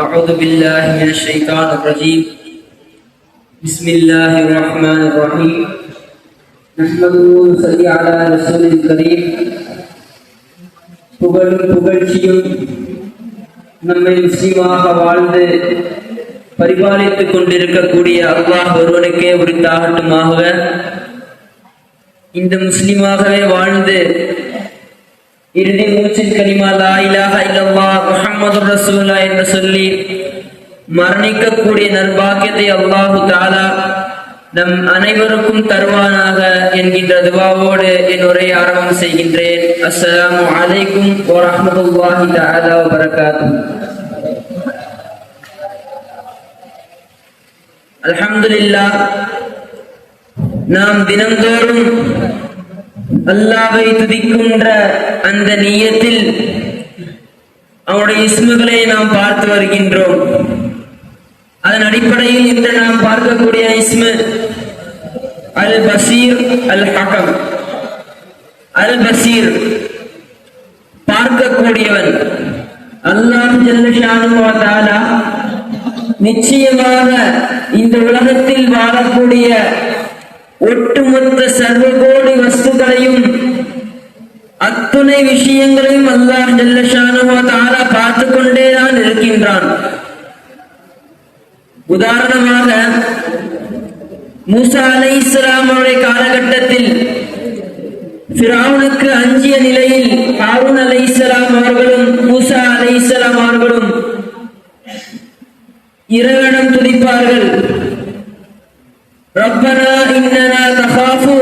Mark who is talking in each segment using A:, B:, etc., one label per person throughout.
A: أعوذ بالله من الشيطان الرجيم. بسم الله الرحمن الرحيم. نحمده ونصلي على رسول الكريم. புகழ்ச்சியும் நம்மை முஸ்லிமாக வாழ்ந்து பரிபாலித்துக் கொண்டிருக்கக்கூடிய அல்லாஹ் ஒருவனுக்கே உரித்தாகட்டுமாக. இந்த முஸ்லிமாகவே வாழ்ந்து இறுதி மூச்சின் கலிமா லா இலாஹ இல்லல்லாஹ் முஹம்மதுர் ரசூலுல்லாஹ் என்று சொல்லி மரணிக்கக்கூடிய நற்பாக்கியத்தை அல்லாஹு தஆலா நம் அனைவருக்கும் தருவானாக என்கின்ற துஆவோடு என் உரையை ஆரம்பம் செய்கின்றேன். அஸ்ஸலாமு அலைக்கும் வரஹ்மத்துல்லாஹி தஆலா வபரகாத்துஹு. அல்ஹம்துலில்லாஹ், நாம் தினந்தோறும் அல்லாஹ்வை துதிக்கின்ற அந்த நியத்தில் அவனுடைய இஸ்முகளை நாம் பார்த்து வருகின்றோம். அதன் அடிப்படையில் இன்று நாம் பார்க்கக்கூடிய இஸ்மு அல் பசீர் அல் ஹகம். அல் பசீர் பார்க்கக்கூடியவன். அல்லாஹ் ஜல்ல ஷானுஹு வ தஆலா நிச்சயமாக இந்த உலகத்தில் வாழக்கூடிய ஒட்டுமொத்த சர்வகோடி வஸ்துக்களையும் அத்துணை விஷயங்களையும் அல்லாஹ் ஜல்ல ஷானுஹு வ தஆலா பார்த்து கொண்டேதான் இருக்கின்றான். உதாரணமாக மூசா அலைஹிஸ்ஸலாம் அவருடைய காலகட்டத்தில் ஃபிரௌனுக்கு அஞ்சிய நிலையில் ஹாரூன் அலைஹிஸ்ஸலாம் அவர்களும் மூசா அலைஹிஸ்ஸலாம் அவர்களும் இறைவனிடம் துதிப்பார்கள். ரப்பனா இன்னனா தகாஃபு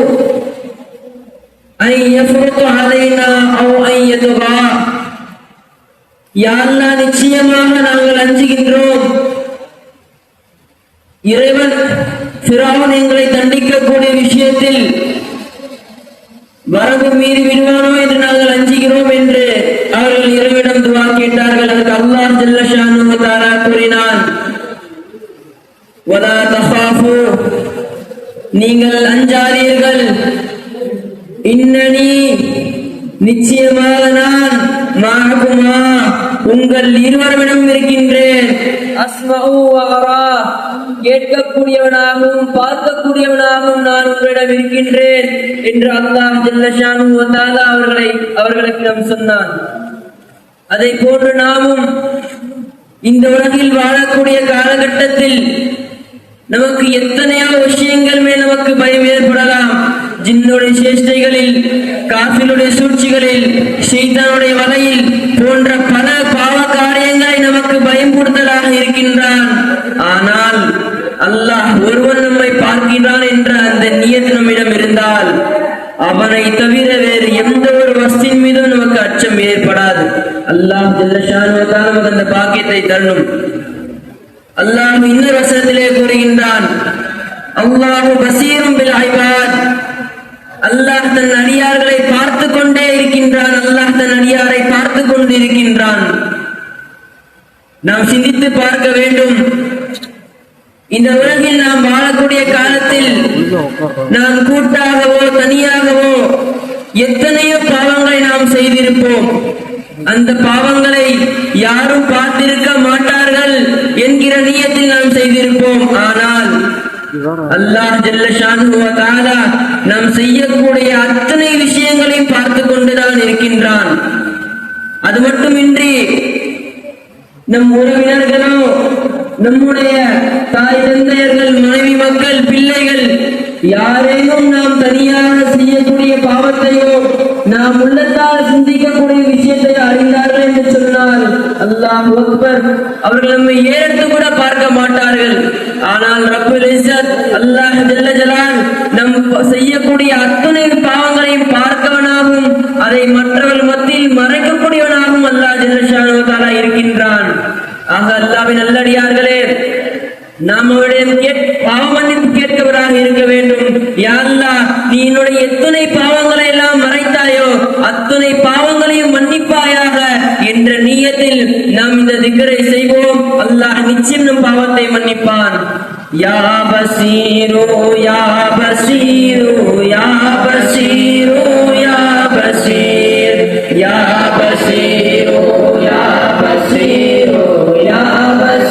A: ஐ யஃப்ருது அலைனா அவ் ஐ யதுகா. யா அல்லாஹ், நிச்சயமாக நாங்கள் அஞ்சுகின்றோம், இறைவன் ஃபிரௌன் எங்களை தண்டிக்கக்கூடிய விஷயத்தில் வரம்பு மீறி விடுவானோ என்று நாங்கள் அஞ்சுகிறோம் என்று அவர்கள் இறைவனிடம் துஆ கேட்டார்கள். அதற்கு அல்லாஹ் ஜல்ல ஷானுஹு வ தஆலா கூறினான், வலா தகாஃபு, நீங்கள் அஞ்சாதீர்கள், இன்னனி, நிச்சயமாக நான், மஅகுமா, உங்கள் இருவரிடம் இருக்கின்றேன், அஸ்மஉ வ அரா, கேட்கக்கூடியவனாகவும் பார்க்கக்கூடியவனாகவும் நான் உங்களிடம் இருக்கின்றேன் என்று அல்லாஹ் ஜல்ல ஷானுஹு வ தஆலா அவர்களுக்கு சொன்னான். அதை போன்று நாமும் இந்த உலகில் வாழக்கூடிய காலகட்டத்தில் நமக்கு எத்தனையோ விஷயங்கள் மேல் நமக்கு பயம் ஏற்படலாம். ஜின்னுடைய சேஷ்டைகளில், காஃபிருடைய சூழ்ச்சிகளில், ஷைத்தானுடைய வலையில் போன்ற பல பாவ காரியங்களை நமக்கு பயன்படுத்தலாக இருக்கின்றான். ஆனால் அல்லாஹ் ஒருவன் நம்மை பார்க்கிறான் என்ற அந்த நியத் நம்மிடம் இருந்தால் அவனை தவிர வேறு எந்த ஒரு வஸ்தின் மீதும் நமக்கு அச்சம் ஏற்படாது. அல்லாஹ் ஜல்ல ஷானுஹு வ தஆலா நமக்கு அந்த பாக்கியத்தை தரணும். அல்லாஹ் இன்னொரு வசனத்திலே கூறுகின்றான், அல்லாஹு பஸீரும் பில் இபாத். அல்லாஹ் தன் அடியார்களை பார்த்து கொண்டே இருக்கின்றான். அல்லாஹ் தன் அடியாரை பார்த்து கொண்டு இருக்கின்றான். நாம் சிந்தித்து பார்க்க வேண்டும். இந்த உலகில் நாம் வாழக்கூடிய காலத்தில் நாம் கூட்டாகவோ தனியாகவோ எத்தனையோ பாவங்களை நாம் செய்திருப்போம். அந்த பாவங்களை யாரும் பார்த்திருக்க மாட்டார்கள் என்கிற நியத்தில் நாம் செய்திருப்போம். ஆனால் அல்லாஹ் ஜல்ல ஷானுஹு வ தஆலா நாம் செய்யக்கூடிய அத்தனை விஷயங்களையும் பார்த்து கொண்டுதான் இருக்கின்றான். அது மட்டுமின்றி நம் உறவினர்களோ, நம்முடைய தாய் தந்தையர்கள், மனைவி மக்கள், பிள்ளைகள், யாரேனும் நாம் தனியாக செய்யக்கூடிய பாவத்தையோ நாம் உள்ளத்தால் சிந்திக்கக்கூடிய விஷயத்தை அறிந்தார்கள் என்று சொன்னால் அல்லாஹ் அக்பர், அவர்கள் நம்மை ஏறெடுத்து கூட பார்க்க மாட்டார்கள். ஆனால் ரப்புல் இஸ்ஸத் அல்லாஹ் ஜல்ல ஜலால் நம் செய்யக்கூடிய அத்தனை பாவங்களையும் பார்க்கவனாகவும் அதை மற்றவர்கள் மத்தியில் மறைக்கக்கூடியவனாகவும் அல்லாஹ் ஜல்ல ஷானுஹு வ தஆலா இருக்கின்றான். ஆக அல்லாஹ்வின் நல்லடியார்களே, நாம் அவரிடம் பாவ மன்னிப்பு கேட்கவராக இருக்க வேண்டும். யா அல்லாஹ், நீ என்னுடைய எத்தனை பாவங்களை எல்லாம் மறைத்தாயோ அத்தனை பாவங்களையும் மன்னிப்பாயாக என்ற நியத்தில் நாம் இந்த திக்ரை செய்வோம். அல்லாஹ் நிச்சயம் நம் பாவத்தை மன்னிப்பான். யா பஸீரு யா பஸீரு யா பஸீரு யா பஸீர் யா பஸீரு யா பஸீரு யா பஸீர்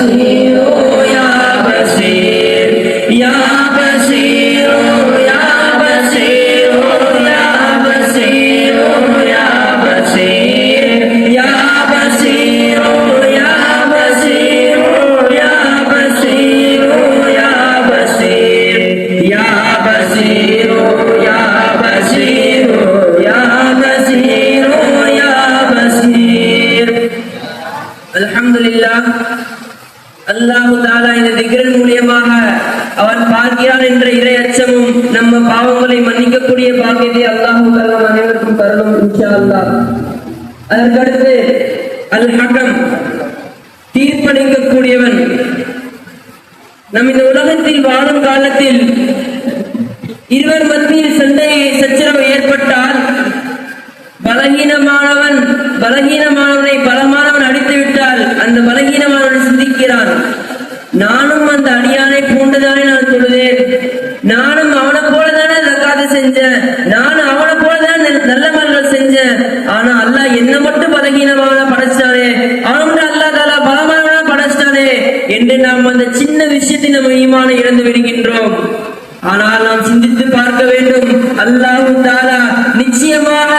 A: அல்லாஹு தஆலா இந்த திக்ரின் மூலியமாக அவன் பார்க்கிறான் என்ற இறை அச்சமும் நம்ம பாவங்களை மன்னிக்கக்கூடிய பாக்கியத்தை அல்லாஹு தஆலா அனைவருக்கும் தரணும் இன்ஷா அல்லாஹ். அதற்கடுத்து அல் ஹகம், தீர்ப்பளிக்கக்கூடியவன். நம் இந்த உலகத்தில் வாழும் காலத்தில் இருவர் மத்தியில் சண்டை சச்சரவு ஏற்பட்டால் பலகீனமானவனை பலமானவன் அடித்து விட்டால் அந்த பலகீனமானவனை சிந்திக்கிறான், நானும் அந்த அடியானை பூண்டுதானே நான் தொழுதேன், நானும் அவனை போலதானே ஜக்காத்து செஞ்சேன், நானும் அவனை போலதானே நல்ல மல்கள் செஞ்சேன், ஆனா அல்லாஹ் என்ன மட்டும் பலகீனமான படைச்சானே, அவனும் அல்லாஹ் தஆலா பலமானவனா படைச்சானே என்று நாம் அந்த சின்ன விஷயத்தை நம்ம ஈமானை இழந்து விடுகின்றோம். ஆனால் நாம் சிந்தித்து பார்க்க வேண்டும், அல்லாஹு தஆலா நிச்சயமாக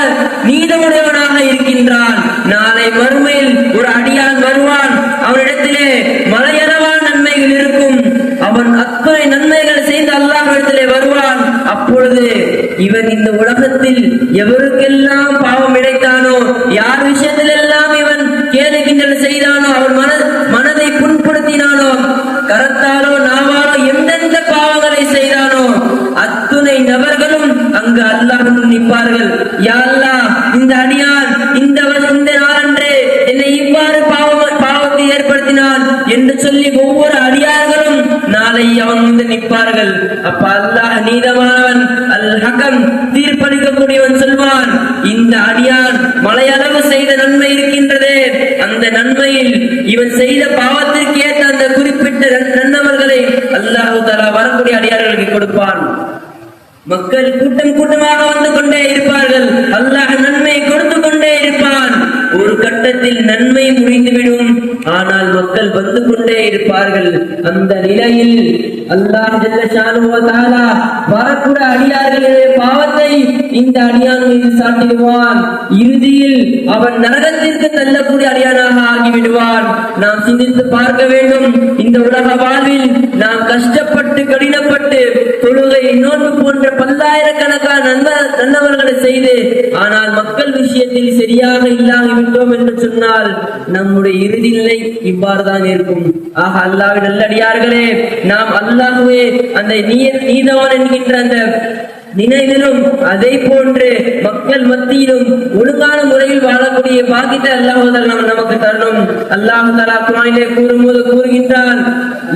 A: நீதமுடையவனாக இருக்கின்றான். நாளை மறுமையில் ஒரு அடியான் வருவான், அவனிடத்திலே மலையளவான நன்மைகள் இருக்கும், அவன் அத்தனை நன்மைகள் செய்து அல்லாஹ்விடத்திலே வருவான். அப்பொழுது இவன் இந்த உலகத்தில் எவருக்கெல்லாம் பாவம் இழைத்தானோ, யார் விஷயத்திலெல்லாம் இவன் கேலி கிண்டல் செய்தானோ, அவன் மனதை புண்படுத்தினானோ, கரத்தாலோ நாவாலோ எந்தெந்த பாவங்களை செய்தானோ அத்துணை நபர்களும் அங்கு அல்லாஹ் நிற்பார்கள். யா அல்லாஹ், இந்த அடியான் இந்த நாளன்று என்னை இவ்வாறு பாவத்தை ஏற்படுத்தினான் என்று சொல்லி ஒவ்வொரு அடியார்களும் நாளை அவன் வந்து நிற்பார்கள். அப்ப அல்லாஹ் நீதமானவன், அல் ஹகம், தீர்ப்பளிக்கக்கூடியவன் சொல்வான், இந்த அடியான் மலையளவு செய்த நன்மை இருக்கின்றதே, அந்த நன்மையில் இவன் செய்த பாவத்திற்கு ஏற்ற அந்த குறிப்பிட்ட நன்னவர்களை அல்லாஹு தஆலா வரக்கூடிய அடியார்களுக்கு கொடுப்பான். மக்கள் கூட்டம் கூட்டமாக வந்து கொண்டே இருப்பார்கள், அல்லாஹ் நன்மை கொடுத்து கொண்டே இருப்பான். ஒரு கட்டத்தில் நன்மை முடிந்துவிடும், ஆனால் மக்கள் வந்து கொண்டே இருப்பார்கள். அந்த நிலையில் அல்லாஹ் ஜல்ல ஷானுஹு வ தஆலா வரக்கூடிய அடியார்களுடைய பாவத்தை இந்த அடியான் மீது சாட்டிடுவான். இறுதியில் அவன் நரகத்திற்கு தள்ளக்கூடிய அடியானாக ஆகிவிடுவான். நாம் சிந்தித்து பார்க்க வேண்டும், இந்த உலக வாழ்வில் நாம் கஷ்டப்பட்டு கடினப்பட்டு தொழுகை நோன்பு போன்ற பல்லாயிரக்கணக்கான நன்னவர்களை செய்து ஆனால் மக்கள் விஷயத்தில் சரியாக இல்லாகிவிட்டோம் என்று சொன்னால் நம்முடைய இறுதி நிலை இவ்வாறுதான் இருக்கும். ஆக அல்லாஹ்வின் நல்லடியார்களே, நாம் அல்லாஹ்வே அந்த நீதவான் என்கின்ற அந்த நினைவிலும் அதை போன்று மக்கள் மத்தியிலும் ஒழுங்கான முறையில் வாழக்கூடிய பாக்கியத்தை அல்லாஹ் நமக்கு தரணும். அல்லாஹ் தஆலா குர்ஆனிலே கூறும்போது கூறுகின்றான்,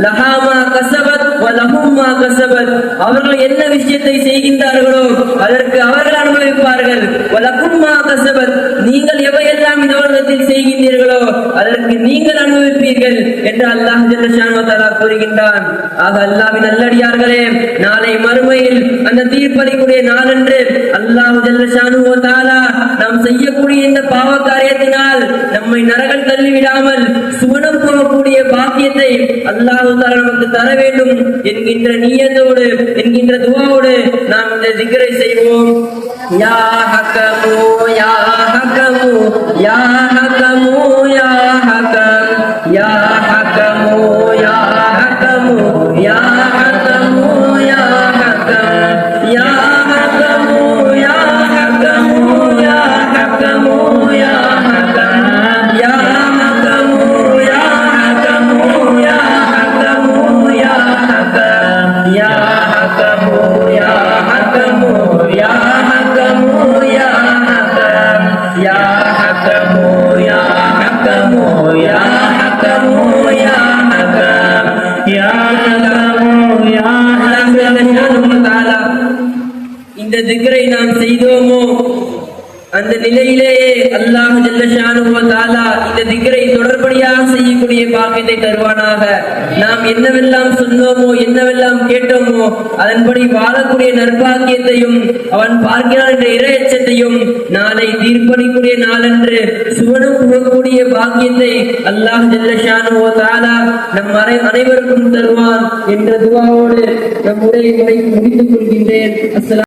A: லஹா மா கஸபத் வ லஹும் மா கஸபத், அவர்கள் என்ன விஷயத்தை செய்கின்றார்களோ அதற்கு அவர்கள் அனுபவிப்பார்கள். வ லஹும் மா கஸபத், நீங்கள் எவையெல்லாம் இந்த உலகத்தில் செய்கின்றீர்களோ அதற்கு நீங்கள் அனுபவிப்பீர்கள் என்று அல்லாஹ் ஜல்ல ஷானுஹு தஆலா கூறுகின்றான். ஆக அல்லாஹ்வின் நல்லடியார்களே, நாளை மறுமையில் அந்த தீர்ப்பளிக்கூடிய நாளன்று அல்லாஹ் ஜல்ல ஷானுஹு வ தஆலா நாம் செய்யக்கூடிய இந்த பாவ காரியத்தினால் நம்மை நரகம் தள்ளிவிடாமல் சுவனம் போகக்கூடிய பாக்கியத்தை அல்லாஹ் தஆலா நமக்கு தர வேண்டும் என்கின்ற நியத்தோடு என்கின்ற துஆவோடு நாம் இந்த திக்ரை செய்வோம். யா ஹக்கமு யா ஹக்கமு யா ஹக்கமு யா ஹக்கம் யா ஹக்கமு யா ஹக்கமு யா ஹக்கமு யா ஹக்கம் யா ஹக்கமு யா ஹக்கமு யா ஹக்கமு யா ஹக்கம் யா ஹக்கமு யா ஹக்கமு யா ஹக்கமு யா ஹக்கம் யா ஹக்கமு யா ஹக்கமு யா ஹக்கமு யா ஹக்கம் யா ஹக்கமு யா ஹக்கமு யா ஹக்கமு யா ஹக்கம் யா ஹக்கமு யா ஹக்கம். இந்த திக்ரை நாம் செய்தோமோ அந்த நிலையிலேயே அல்லாஹ் ஜல்ல ஷானுஹு வ தஆலா இந்த திக்ரை தொடர்படியாக செய்யக்கூடிய பாக்கியத்தை தருவானாக. நாம் என்னவெல்லாம் சொன்னோமோ என்னவெல்லாம் கேட்டோமோ அதன்படி வாழக்கூடிய நற்பாக்கியத்தையும் அவன் பார்க்கிறான் என்ற இறையச்சத்தையும் நாளை தீர்ப்பளிக்கூடிய நாளன்று சுவனம் புகக்கூடிய பாக்கியத்தை அல்லாஹ் ஜல்ல ஷானுஹு வ தஆலா நம் அனைவருக்கும் தருவான் என்ற துஆவோடு நம் உரையை முடித்துக் கொள்கின்றேன். அஸ்ஸலாம்.